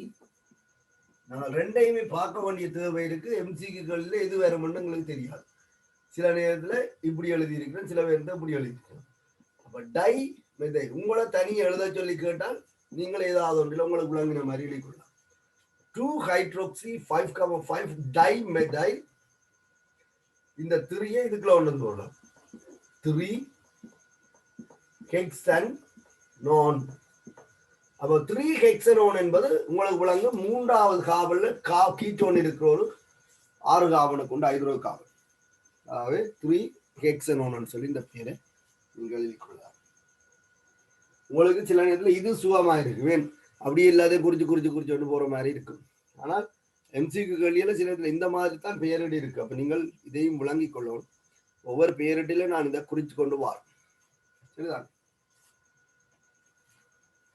A: நாங்கள் 2ஐயுமே பார்க்க வேண்டிய தேவை இருக்கு. எம்சிக்களில் எது வேறும்னு எங்களுக்கு தெரியாது. சில நேரத்துல இப்படி எழுதி இருக்கிறேன், சில பேர் இப்படி எழுதியிருக்கிறேன். அப்ப டை மெதைல் உங்களை தனியாக எழுத சொல்லி கேட்டால் நீங்கள் ஏதாவது ஒன்றில் உங்களுக்கு விளங்கின மாதிரி எழுதிக்கொள்ளலாம். 2 ஹைட்ரோக்சி 5,5 டை மெதைல். இந்த 3 இதுக்குள்ள ஒன்று போடலாம். 3 ஹெக்ஸனோன். அப்போ 3 ஹெக்ஸனோன் என்பது உங்களுக்கு விளங்க 3வது காவல்ல கீட்டோன் இருக்கிற ஒரு 6 காவனை கொண்டு ஹைட்ரோ காவல். ஆகவே 3 ஹெக்ஸனோன் சொல்லி இந்த பேரை நீங்கள் எழுதிக்கொள்ளலாம். உங்களுக்கு சில நேரத்தில் இது சுகமா இருக்கு, வேன் அப்படியே இல்லாத குறிச்சு போற மாதிரி இருக்கும். ஆனால் எம்சிக்கு கேள்வியில சில நேரத்தில் இந்த மாதிரி தான் பெயரிடு இருக்கு. அப்ப நீங்கள் இதையும் விளங்கிக் கொள்ளணும். ஒவ்வொரு பெயரிட்டில நான் இதை குறிச்சு கொண்டு வாரேன். சரிதான்?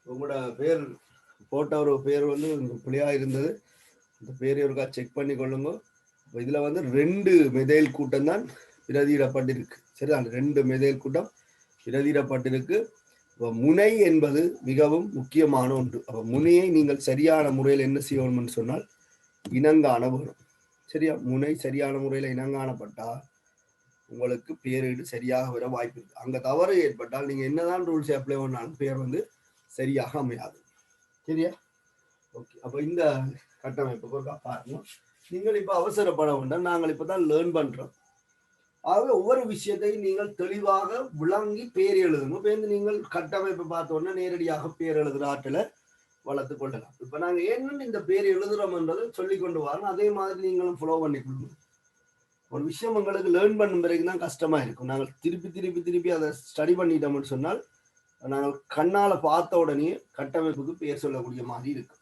A: உங்களோட பேர் போட்ட ஒரு பேர் வந்து பிள்ளையா இருந்தது. இந்த பேரை ஒருக்கா செக் பண்ணி கொள்ளுங்க. இதுல வந்து 2 மெதைல் கூட்டம் தான் பிரதியிடப்பட்டிருக்கு. சரிதான்? 2 மெதைல் கூட்டம் பிரதியிடப்பட்டிருக்கு. முனை என்பது மிகவும் முக்கியமான ஒன்று. அப்ப முனையை நீங்கள் சரியான முறையில் என்ன செய்யணும்னு சொன்னால் இனங்காண வேணும். சரியா? முனை சரியான முறையில் இனங்காணப்பட்டா உங்களுக்கு பேரீடு சரியாக வர வாய்ப்பு இருக்கு. அங்க தவறு ஏற்பட்டால் நீங்க என்னதான் ரூல்ஸ் அப்ளை பண்ணாலும் பேர் வந்து சரியாக அமையாது. சரியா? ஓகே. அப்ப இந்த கட்டமைப்பு பாருங்க. நீங்கள் இப்ப அவசரப்பட வேண்டாம். நாங்கள் இப்பதான் லேர்ன் பண்றோம். ஆகவே ஒவ்வொரு விஷயத்தையும் நீங்கள் தெளிவாக விளங்கி பேர் எழுதணும். பேருந்து நீங்கள் கட்டமைப்பு பார்த்தோன்னா நேரடியாக பேர் எழுதுற ஆற்றலை வளர்த்து கொள்ளலாம். இப்ப நாங்க ஏன்னு இந்த பேர் எழுதுறோம்ன்றதை சொல்லி கொண்டு வரோம். அதே மாதிரி நீங்களும் ஃபாலோ பண்ணி கொள்ளணும். ஒரு விஷயம் உங்களுக்கு லேர்ன் பண்ணும் பிறகுதான் கஷ்டமா இருக்கும். நாங்கள் திருப்பி அதை ஸ்டடி பண்ணிட்டோம்னு சொன்னால் நாங்கள் கண்ணால பார்த்த உடனே கட்டமைப்புக்கு பேர் சொல்லக்கூடிய மாதிரி இருக்கு.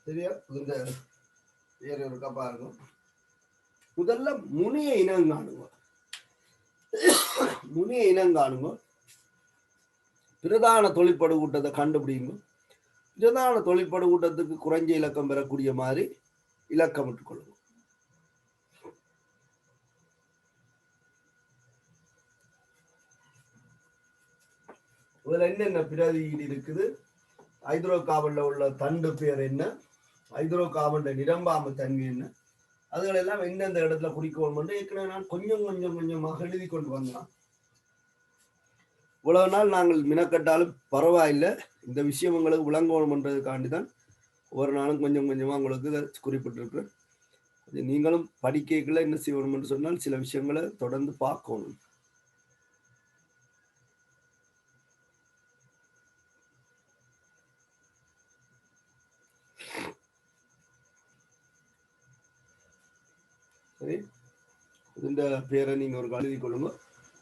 A: சரியா? இந்த வேற இருக்கா பாருங்க. முதல்ல முனிய இனங்காணுங்க. முனிய இனங்காணுங்க. பிரதான தொழிற்படு கூட்டத்தை கண்டுபிடிங்க. பிரதான தொழிற்படு கூட்டத்துக்கு குறைஞ்ச இலக்கம் பெறக்கூடிய மாதிரி இலக்கம் விட்டுக் கொள்ளுங்க. இதுல என்னென்ன பிரதியீடு இருக்குது? ஹைட்ரோ கார்பன்ல உள்ள தண்டு பேர் என்ன, ஹைட்ரோ கார்பன்ல நிரம்பாம தன்மை என்ன, அதுகளெல்லாம் எந்தெந்த இடத்துல குறிக்கணும் ஏற்கனவே நான் கொஞ்சமாக எழுதி கொண்டு வந்தான். இவ்வளவு நாள் நாங்கள் மினக்கட்டாலும் பரவாயில்லை, இந்த விஷயம் உங்களுக்கு விளங்கணும்ன்றதுக்காண்டி தான் ஒவ்வொரு நாளும் கொஞ்சம் கொஞ்சமாக உங்களுக்கு இதை குறிப்பிட்டிருக்கிறேன். நீங்களும் படிக்கல என்ன செய்யணும் என்று சொன்னால் சில விஷயங்களை தொடர்ந்து பார்க்கணும். சரி, இந்த பேரை நீங்க ஒரு எழுதி கொள்ளுங்க.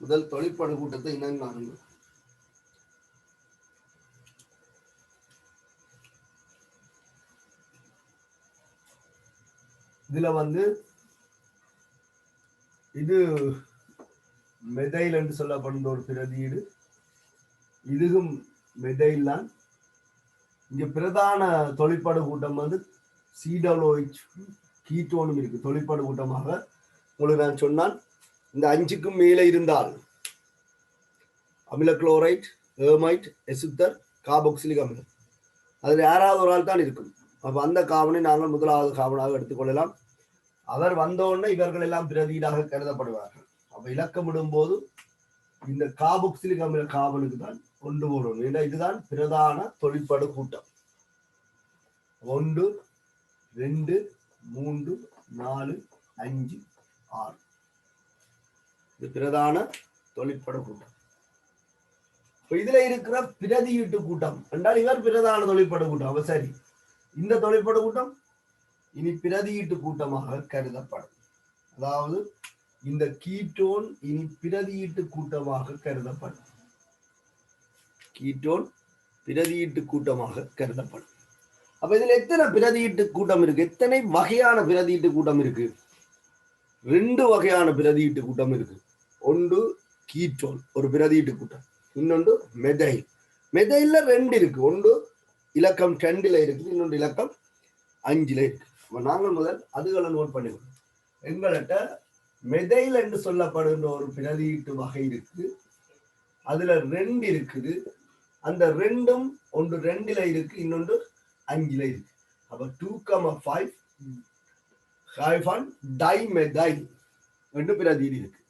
A: முதல் தொழிற்படு கூட்டத்தை என்னன்னு காணுங்க. இதுல வந்து இது மெதைல் என்று சொல்லப்படுற ஒரு பிரதீடு, இதுவும் மெதைல் தான். இங்க பிரதான தொழிற்படு கூட்டம் வந்து COOH கீட்டோனும் இருக்கு. தொழிற்படு கூட்டமாக உங்களுக்கு நான் சொன்னால் இந்த 5க்கும் மேலே இருந்தால் அமில குளோரைட், ஏர்மைட், எசுத்தர், கார்பாக்சிலிக் அமிலம், அதில் யாராவது ஒரு ஆள் தான் இருக்கும். அப்ப அந்த காவனை நாங்கள் முதலாவது காவனாக எடுத்துக்கொள்ளலாம். அவர் வந்தோடனே இவர்கள் எல்லாம் பிரதியீடாக கருதப்படுவார்கள். அப்ப இலக்கமிடும் போது இந்த கார்பாக்சிலிக் அமில காவலுக்கு தான் கொண்டு போடணும். ஏன்னா இதுதான் பிரதான தொழிற்படு கூட்டம். 1 2 3 4 5 6 இது பிரதான தொழிற்படு கூட்டம். இதுல இருக்கிற பிரதியீட்டு கூட்டம் என்றால் இவர் பிரதான தொழிற்படு கூட்டம். அவ சரி, இந்த தொழிற்படு கூட்டம் இனி பிரதியீட்டு கூட்டமாக கருதப்படும். அதாவது இந்த கீட்டோன் இனி பிரதியீட்டு கூட்டமாக கருதப்படும். கீட்டோன் பிரதியீட்டு கூட்டமாக கருதப்படும். அப்ப இதுல எத்தனை பிரதியீட்டு கூட்டம் இருக்கு? எத்தனை வகையான பிரதியீட்டு கூட்டம் இருக்கு? 2 வகையான பிரதியீட்டு கூட்டம் இருக்கு. ஒன்று கீட்டோன் ஒரு பிரதியீட்டு கூட்டம், இன்னொன்று மெதைல். மெதைல்ல 2 இருக்கு. ஒன்று இலக்கம் 2ல இருக்கு, இன்னொன்று இலக்கம் 5ல இருக்கு. நாங்கள் முதல் அதுகளை நோட் பண்ணிக்கணும். எங்கள்கிட்ட மெதைல் என்று சொல்லப்படுகின்ற ஒரு பிரதியீட்டு வகை இருக்கு. அதுல 2 இருக்குது. அந்த 2ம் ஒன்று 2ல இருக்கு, இன்னொன்று 5ல இருக்கு. அப்ப 2,5 டைமெதைல் என்று பிரதியீடு இருக்கு.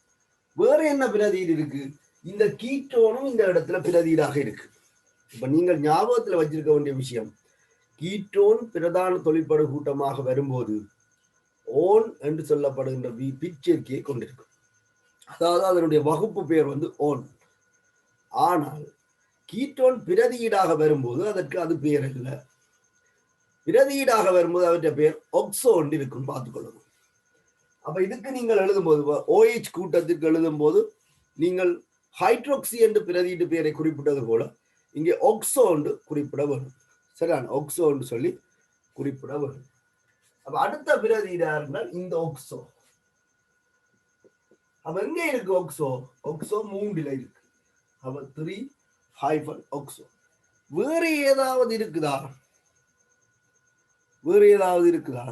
A: வேற என்ன பிரதியீடு இருக்கு? இந்த கீட்டோனும் இந்த இடத்துல பிரதியீடாக இருக்கு. இப்ப நீங்கள் ஞாபகத்துல வச்சிருக்க வேண்டிய விஷயம், கீட்டோன் பிரதான தொழிற்படு கூட்டமாக வரும்போது ஓன் என்று சொல்லப்படுகின்ற பிச்சேர்க்கையை கொண்டிருக்கும். அதாவது அதனுடைய வகுப்பு பெயர் வந்து ஓன். ஆனால் கீட்டோன் பிரதியீடாக வரும்போது அதற்கு அது பெயர் இல்லை. பிரதியீடாக வரும்போது அவற்றை பெயர் ஒக்சோ என்று இருக்கும், பார்த்துக்கொள்ளணும். அப்ப இதுக்கு நீங்கள் எழுதும்போது OH கூட்டத்திற்கு எழுதும் போது நீங்கள் ஹைட்ரோக்சி என்று பிரதியீட்டு பெயரை குறிப்பிட்டது போல இங்கே ஒக்சோ என்று குறிப்பிட வேண்டும். சரியான ஒக்சோ என்று சொல்லி குறிப்பிட வேண்டும். அப்ப அடுத்த பிரதியீடா இருந்தால் இந்த ஒக்சோ. அப்ப எங்க இருக்கு ஒக்சோ? ஒக்சோ 3ல இருக்கு. அப்ப 3 ஒக்சோ. வேற ஏதாவது இருக்குதா? வேற ஏதாவது இருக்குதா?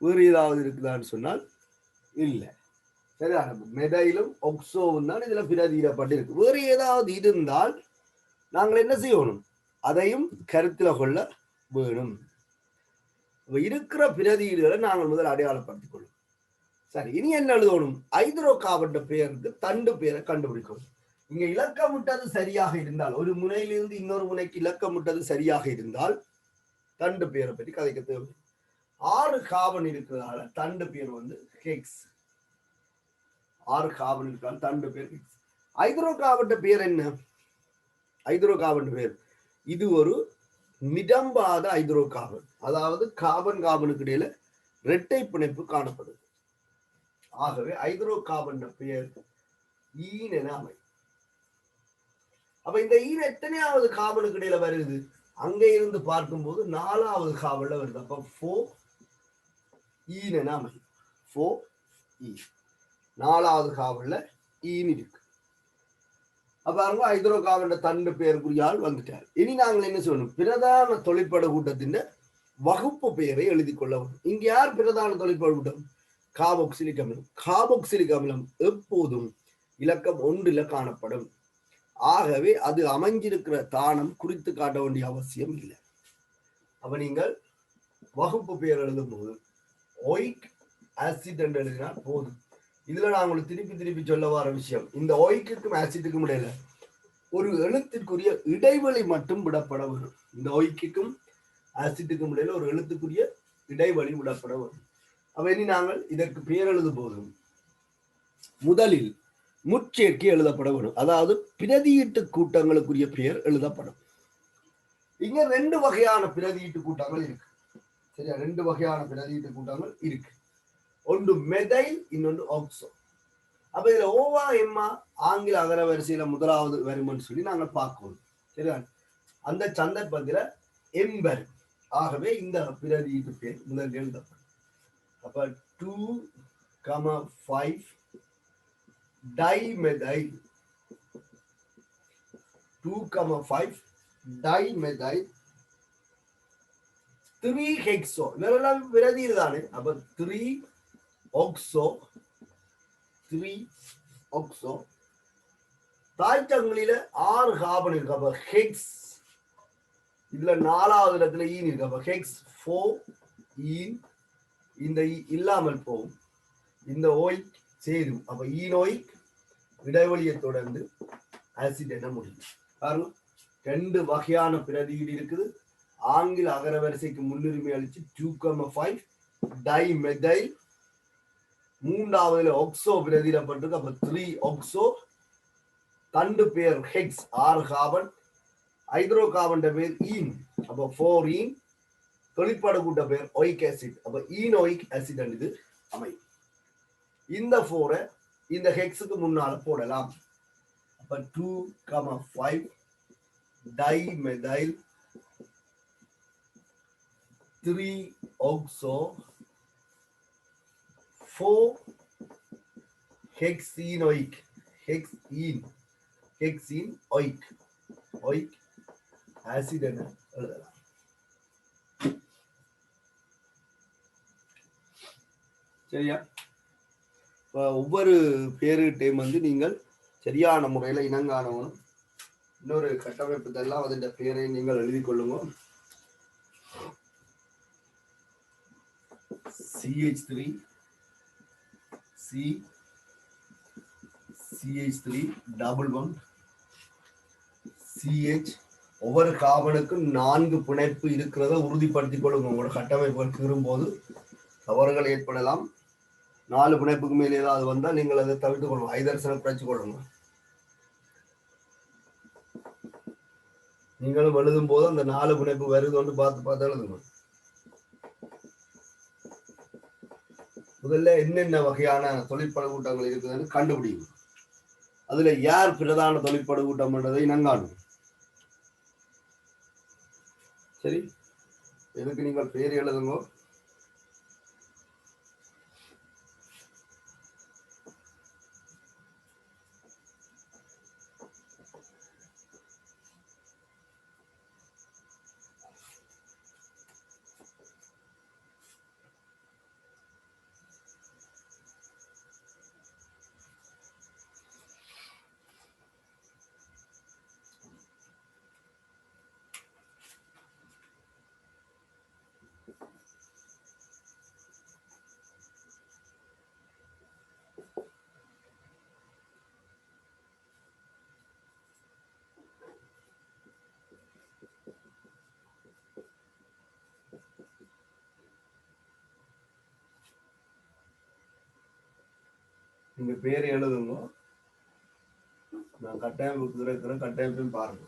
A: வேறு ஏதாவது இருக்குதான்னு சொன்னால் இல்லை. சரியான மெதைலும் ஒக்சோவும் தான் இதுல பிரதியிடப்பட்டிருக்கு. வேறு ஏதாவது இருந்தால் நாங்கள் என்ன செய்யணும்? அதையும் கருத்துல கொள்ள வேணும். இருக்கிற பிரதியீடுகளை நாங்கள் முதல் அடையாளப்படுத்திக் கொள்ளும். சரி, இனி என்ன எழுதணும்? ஹைட்ரோ கார்பன் பெயருக்கு தண்டு பெயரை கண்டுபிடிக்கணும். இங்க இலக்கமிட்டது சரியாக இருந்தால், ஒரு முனையிலிருந்து இன்னொரு முனைக்கு இலக்கமிட்டது சரியாக இருந்தால் தண்டு பெயரை பற்றி கதைக்க தேவை. 6 கார்பன் இருக்கிறதால தண்டு பேர் வந்து ஹெக்ஸ். 6 கார்பன் இருக்கிறால் தண்டு பேர் ஹெக்ஸ். ஹைட்ரோ கார்பன் பேர் என்ன? ஹைட்ரோ கார்பன் பேர் இது ஒரு நிடம்பாத ஹைட்ரோ கார்பன். அதாவது கார்பன் கார்பனுக்கு இடையில இரட்டை பிணைப்பு காணப்படுது. ஆகவே ஹைட்ரோ கார்பன் பெயர் ஈன் என அமை. அப்ப இந்த ஈன் எத்தனையாவது கார்பனுக்கு இடையில வருது? அங்கே இருந்து பார்க்கும்போது 4வது கார்பன்ல வருது. அப்ப 4E என அமை. 4E 4வது கார்பன்ல ஈன் இருக்கு. அப்ப ஹைட்ரோ கார்பன் தண்டு பெயருக்குரியால் வந்துட்டார். இனி நாங்கள் என்ன சொல்லணும்? பிரதான தொழிற்படு கூட்டத்தின் வகுப்பு பெயரை எழுதி கொள்ள வேண்டும். இங்க யார் பிரதான தொழிற்படு கூட்டம்? கார்பாக்சிலிக் அமிலம். கார்பாக்சிலிக் அமிலம் எப்போதும் இலக்கம் 1ல காணப்படும். ஆகவே அது அமைஞ்சிருக்கிற தானம் குறித்து காட்ட வேண்டிய அவசியம் இல்லை. அப்ப நீங்கள் வகுப்பு பெயர் எழுதும் போது ஒயிட் ஆசிட் என்று எழுதினால் போதும். இதுல நான் உங்களுக்கு திருப்பி திருப்பி சொல்ல வர விஷயம், இந்த ஒய்க்குக்கும் ஆசிட்டுக்கும் இடையில ஒரு எழுத்திற்குரிய இடைவெளி மட்டும் விடப்பட வரும். இந்த ஒய்க்குக்கும் ஆசிட்டுக்கும் இடையில ஒரு எழுத்துக்குரிய இடைவெளி விடப்பட வரும். அப்ப இனி நாங்கள் இதற்கு பேர் எழுதும் போதும் முதலில் முச்சேர்க்கை எழுதப்பட வரும். அதாவது பிரதியீட்டு கூட்டங்களுக்குரிய பெயர் எழுதப்படும். இங்க 2 வகையான பிரதியீட்டு கூட்டங்கள் இருக்கு. சரியா? 2 வகையான பிரதியீட்டு கூட்டங்கள் இருக்கு. ஒன்று மெதைல், இன்னொன்று ஆக்சோ. அப்ப இதுல ஓவா எம்மா ஆங்கில அகர வரிசையில முதலாவது வரும்னு சொல்லி நாங்கள் பார்க்கணும். சரியா? அந்த சந்தர்ப்பத்தில் எம்பர். ஆகவே இந்த பிரதியீட்டு பேர் முதல் எழுதப்படும். அப்ப 2,5 டைமெதைல், 2,5 டைமெதைல் 3 ஹெக்ஸோ. இதெல்லாம் பிரதியீடு தானே. அப்ப 3 ஆக்சோ, 3 ஆக்சோ. தாய்ச்சங்கிலியில 6 கார்பன் இருக்கு. அப்ப ஹெக்ஸ். இதுல 4வது இடத்துல ஈன் இருக்கு. அப்ப ஹெக்ஸ் 4 ஈன். இந்த இல்லாமல் போகும், இந்த ஓய் சேரும். அப்ப ஈனோய்க் இடைவெளியை தொடர்ந்து ஆசிட் என்ன முடியும் பாருங்க. 2 வகையான பிரதியீடு இருக்குது. ஆங்கில அகரவரிசைக்கு முன்னுரிமை அளிச்சு 2,5 டைமெதைல். 3வதுல ஆக்சோ பிரதியிடப்பட்டிருக்கு. அப்ப 3 ஆக்சோ. தண்டு பேர் ஹெக்ஸ், 6 கார்பன். ஹைட்ரோ கார்பன் பேர் ஈன். அப்ப 4 ஈன். தொழிற்பாடு கூட்ட பேர் ஒயிக் ஆசிட். அப்ப ஈனோயிக் ஆசிட் இது அமையும். இந்த 4 இந்த ஹெக்ஸுக்கு முன்னால போடலாம். அப்ப 2,5 டைமெதைல் 3 ஆக்சோ 4 ஹெக்ஸீனோயிக், ஹெக்ஸீன் ஒயிக் ஆசிட் என எழுதலாம். சரியா? ஒவ்வொரு பேருகிட்டையும் நீங்கள் சரியான முறையில இனங்காணவனும். இன்னொரு கட்டமைப்பு எல்லாம் அதன் பெயரை நீங்கள் எழுதி கொள்ளுங்க. CH3 CH3 double one CH. ஒவ்வொரு கார்பனுக்கும் 4 பிணைப்பு இருக்கிறத உறுதிப்படுத்திக் கொள்ளுங்க. உங்களோட கட்டமைப்பு கீறும்போது தவறுகள் ஏற்படலாம். 4 பிணைப்புக்கு மேலே ஏதாவது வந்தால் நீங்கள் அதை தவிர்த்து கொள்ளணும். ஐதரசனை குறைச்சு கொள்ளுங்க. நீங்களும் எழுதும் போது அந்த 4 பிணைப்பு வருதுன்னு பார்த்து எழுதுங்க. முதல்ல என்னென்ன வகையான தொழிற்பட கூட்டங்கள் இருக்குதுன்னு கண்டுபிடிக்கும். அதுல யார் பிரதான தொழிற்பட கூட்டம் என்றதை இனங்காணும். சரி, எதுக்கு நீங்கள் பேர் எழுதுங்க. நீங்க பேர் எழுதுங்க. நான் கட்டாயம் இருக்கிற கட்டாயத்தையும் பாருங்க.